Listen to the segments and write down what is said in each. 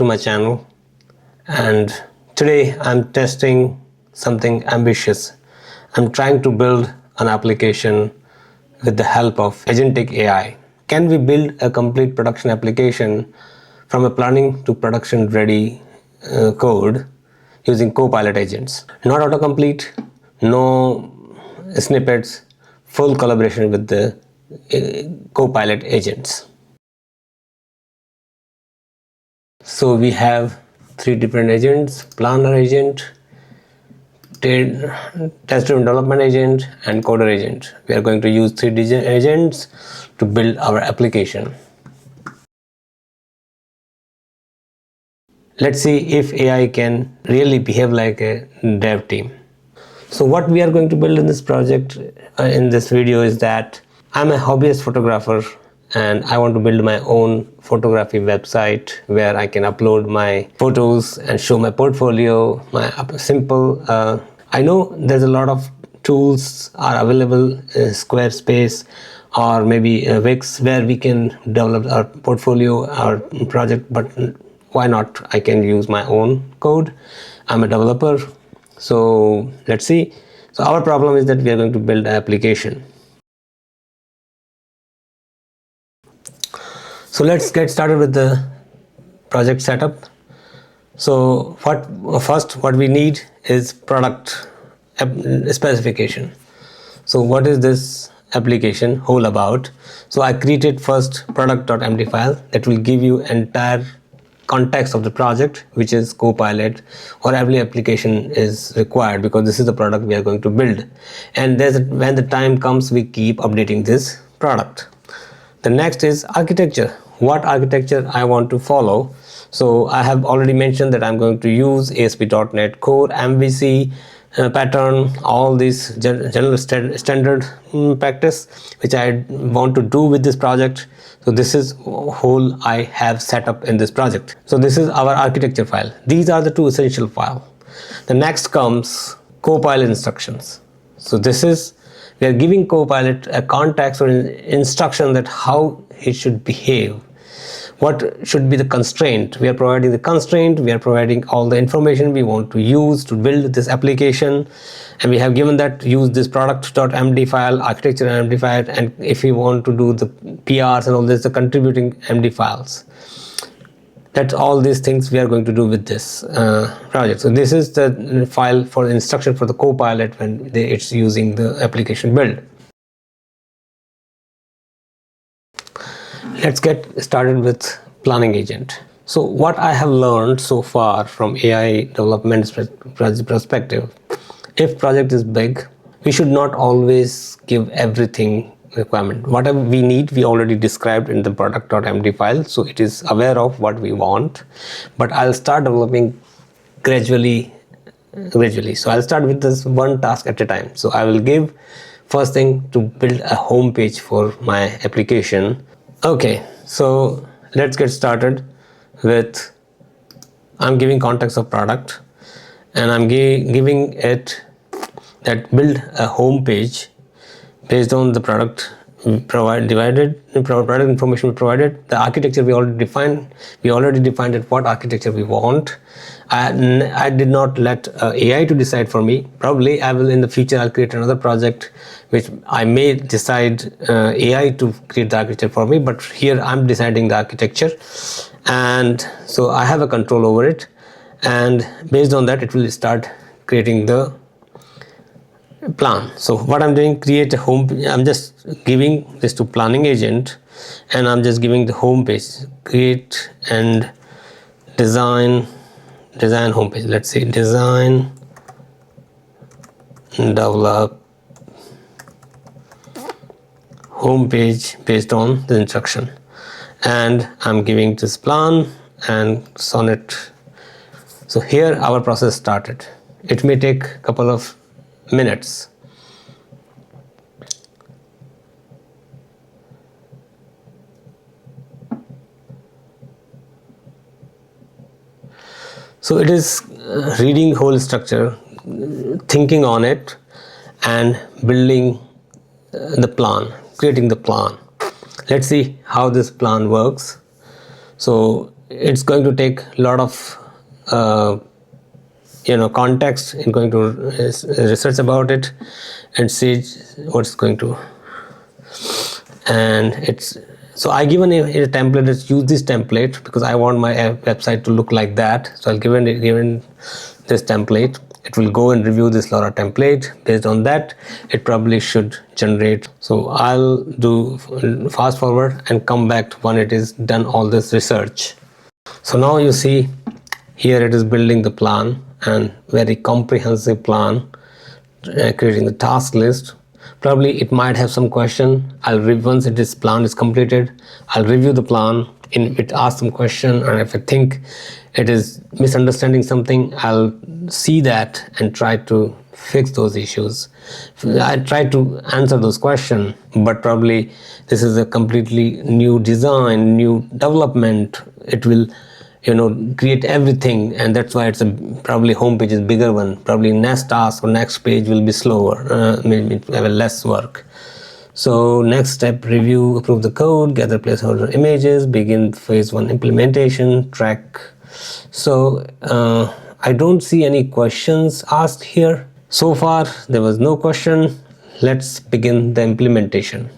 to my channel, and today I'm testing something ambitious. I'm trying to build an application with the help of agentic AI. Can we build a complete production application from a planning to production ready code using Copilot agents? Not autocomplete, no snippets, full collaboration with the Copilot agents. So we have three different agents: planner agent, test-driven development agent, and coder agent. We are going to use three agents to build our application. Let's see if AI can really behave like a dev team. So what we are going to build in this project, in this video, is that I'm a hobbyist photographer and I want to build my own photography website where I can upload my photos and show my portfolio, my simple. I know there's a lot of tools are available, Squarespace or maybe Wix, where we can develop our portfolio, our project, but why not? I can use my own code. I'm a developer, so let's see. So our problem is that we are going to build an application. So let's get started with the project setup. So what we need is product specification. So what is this application whole about? So I created first product.md file that will give you entire context of the project, which is Copilot, or every application is required, because this is the product we are going to build. And when the time comes, we keep updating this product. The next is architecture. What architecture I want to follow. So I have already mentioned that I'm going to use ASP.NET Core, MVC, pattern, all these general standard practice which I want to do with this project. So this is whole I have set up in this project. So this is our architecture file. These are the two essential files. The next comes Copilot instructions. So this is, we are giving Copilot a context or instruction that how it should behave. What should be the constraint? We are providing the constraint, we are providing all the information we want to use to build this application, and we have given that use this product.md file, architecture.md file, and if we want to do the PRs and all this, the contributing MD files. That's all these things we are going to do with this project. So this is the file for the instruction for the Copilot when it's using the application build. Let's get started with planning agent. So what I have learned so far from AI development perspective, if project is big, we should not always give everything requirement. Whatever we need, we already described in the product.md file, so it is aware of what we want. But I'll start developing gradually. So I'll start with this one task at a time. So I will give first thing to build a home page for my application. Okay, so let's get started with, I'm giving context of product, and I'm giving it that build a home page based on the product product information we provided. The architecture we already defined. We already defined it, what architecture we want. I did not let AI to decide for me. Probably I will in the future, I'll create another project which I may decide AI to create the architecture for me, but here I'm deciding the architecture, and so I have a control over it, and based on that it will start creating the plan. So what I'm doing, create a home, I'm just giving this to planning agent, and I'm just giving the home page, create and design home page. Let's say design, develop home page based on the instruction, and I'm giving this plan and sonnet. So here our process started. It may take a couple of minutes. So it is reading whole structure, thinking on it, and building the plan, creating the plan. Let's see how this plan works. So it's going to take a lot of context in going to research about it and see what's going to. And it's so I given a template. Let's use this template because I want my website to look like that. So I'll given this template. It will go and review this LoRa template. Based on that, it probably should generate. So I'll do fast forward and come back when it is done all this research. So now you see here it is building the plan, and very comprehensive plan, creating the task list. Probably it might have some question. Once this plan is completed, I'll review the plan. It asks some question, and if I think it is misunderstanding something, I'll see that and try to fix those issues. I try to answer those questions, but probably this is a completely new design, new development. It will create everything, and that's why it's probably homepage is bigger one. Probably next task or next page will be slower, maybe have less work. So next step, review, approve the code, gather placeholder images, begin phase 1 implementation, track. So I don't see any questions asked here. So far there was no question. Let's begin the implementation.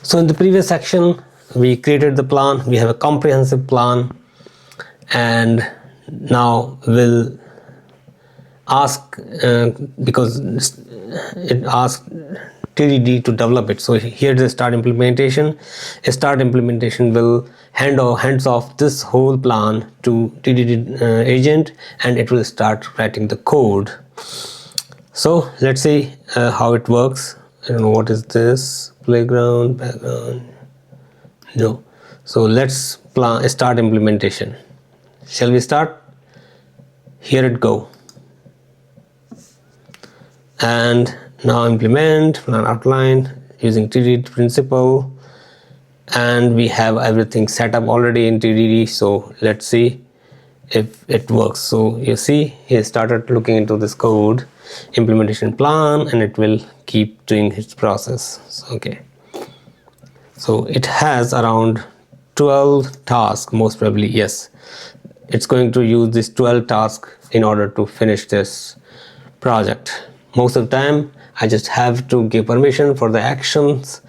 So in the previous section, we created the plan. We have a comprehensive plan, and now we'll ask because it asked TDD to develop it. So here's the start implementation. A start implementation will hands off this whole plan to TDD agent, and it will start writing the code. So let's see how it works. I don't know what is this, playground, background. No. So let's start implementation. Shall we start? Here it go. And now implement plan outline using TDD principle, and we have everything set up already in TDD. So let's see if it works. So you see he started looking into this code, implementation plan, and it will keep doing its process. So, okay, so it has around 12 tasks, most probably. Yes, it's going to use this 12 tasks in order to finish this project. Most of the time I just have to give permission for the actions,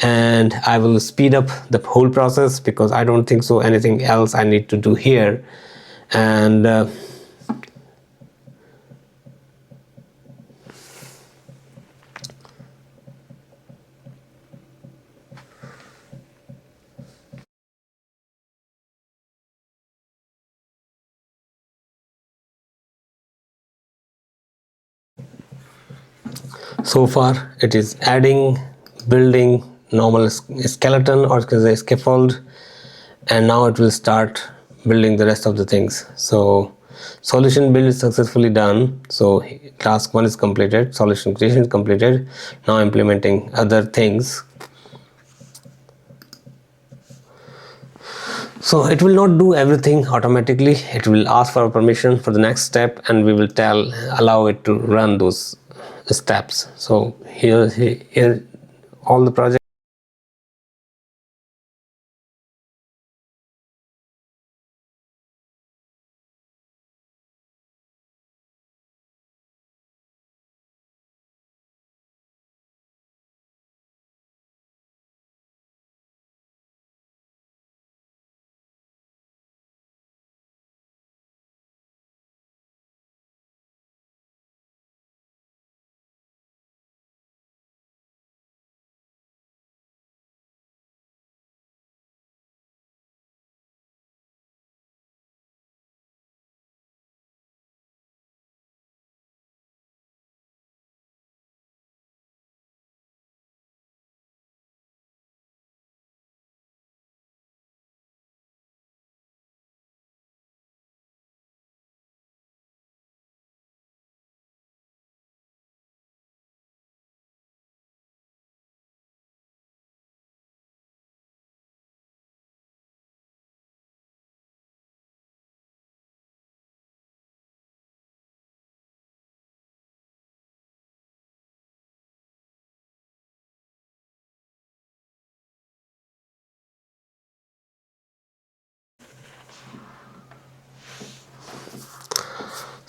and I will speed up the whole process because I don't think so anything else I need to do here. And so far it is adding, building normal skeleton or the scaffold, and now it will start building the rest of the things. So solution build is successfully done. So task 1 is completed, solution creation is completed. Now implementing other things. So it will not do everything automatically. It will ask for permission for the next step, and we will allow it to run those steps. So here all the project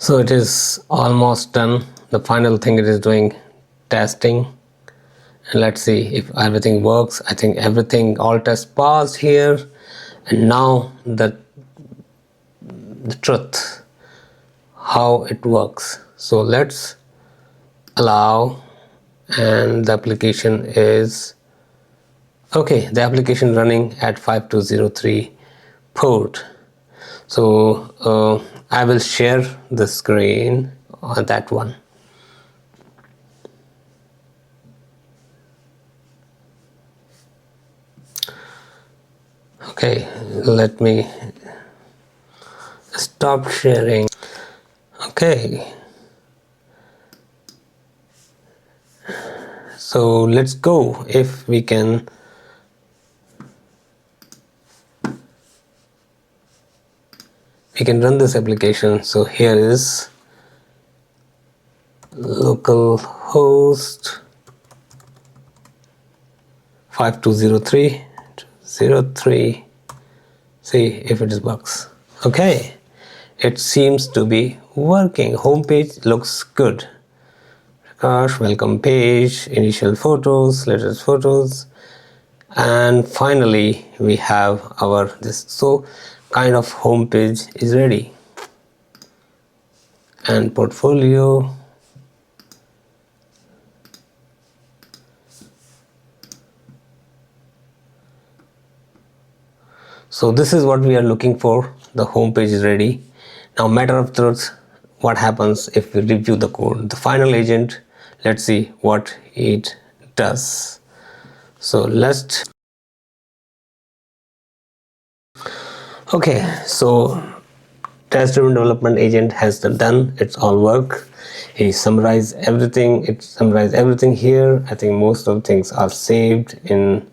So it is almost done. The final thing it is doing testing, and let's see if everything works. I think everything, all tests passed here, and now the truth, how it works. So let's allow, and the application is okay. The application running at 5203 port. So I will share the screen on that one. Okay, let me stop sharing. Okay, so let's go. If we can run this application. So here is localhost 5203. See if it works. Okay, it seems to be working. Homepage looks good. Prakash, welcome page, initial photos, latest photos, and finally we have our this so kind of homepage is ready. And portfolio, so this is what we are looking for. The home page is ready. Now matter of truth, what happens if we review the code, the final agent? Let's see what it does. So let's okay, so test driven development agent has done its all work. He summarized everything. It summarized everything here. I think most of things are saved in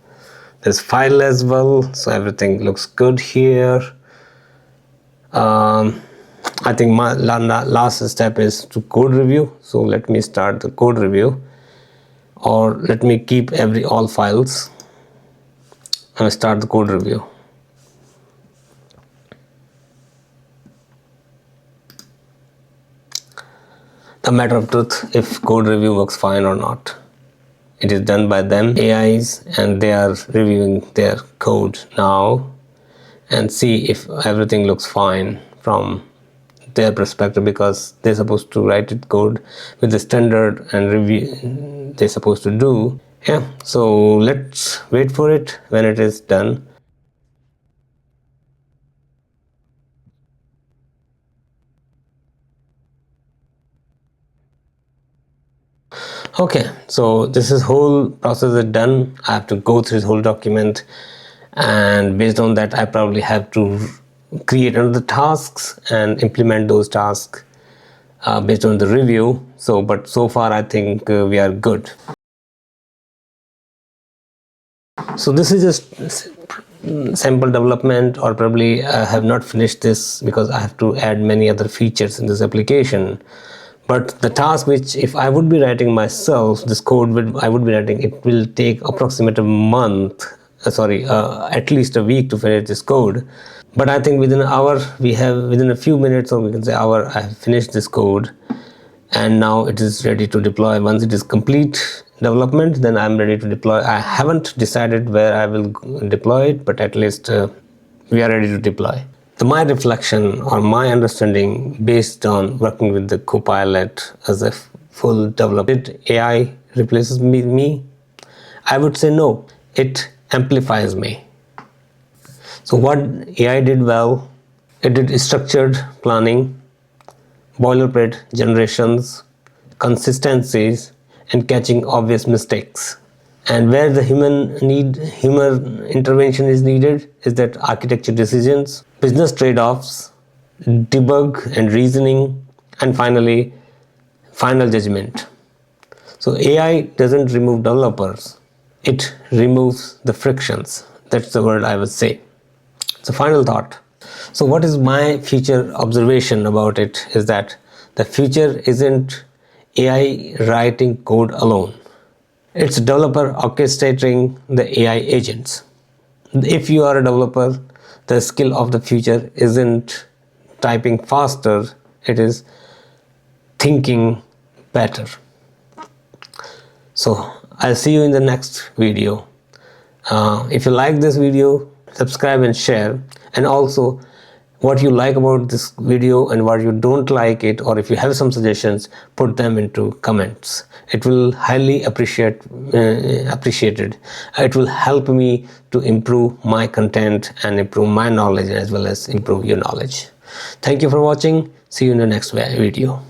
this file as well, so everything looks good here. I think my last step is to code review. So let me start the code review, or let me keep all files and start the code review. The matter of truth, if code review works fine or not. It is done by them, AIs, and they are reviewing their code now and see if everything looks fine from their perspective, because they're supposed to write it code with the standard and review they're supposed to do. Yeah, so let's wait for it when it is done. Okay, so this is whole process is done. I have to go through this whole document, and based on that I probably have to create another tasks and implement those tasks based on the review. So but so far I think we are good. So this is just sample development, or probably I have not finished this because I have to add many other features in this application. But the task which if I would be writing myself, this code I would be writing, it will take approximately a month, at least a week to finish this code. But I think within an hour, within a few minutes, or we can say hour, I have finished this code, and now it is ready to deploy. Once it is complete development, then I'm ready to deploy. I haven't decided where I will deploy it, but at least we are ready to deploy. So my reflection or my understanding based on working with the Copilot as a full development, AI replaces me? I would say no, it amplifies me. So what AI did well, it did structured planning, boilerplate generations, consistencies, and catching obvious mistakes. And where the human intervention is needed is that architecture decisions, business trade-offs, debug and reasoning, and finally final judgment. So AI doesn't remove developers, it removes the frictions. That's the word I would say. So final thought. So what is my future observation about it is that the future isn't AI writing code alone. It's developer orchestrating the AI agents. If you are a developer, the skill of the future isn't typing faster, it is thinking better. So I'll see you in the next video. If you like this video, subscribe and share, and also what you like about this video and what you don't like it, or if you have some suggestions, put them into comments. It will highly appreciated. It will help me to improve my content and improve my knowledge, as well as improve your knowledge. Thank you for watching. See you in the next video.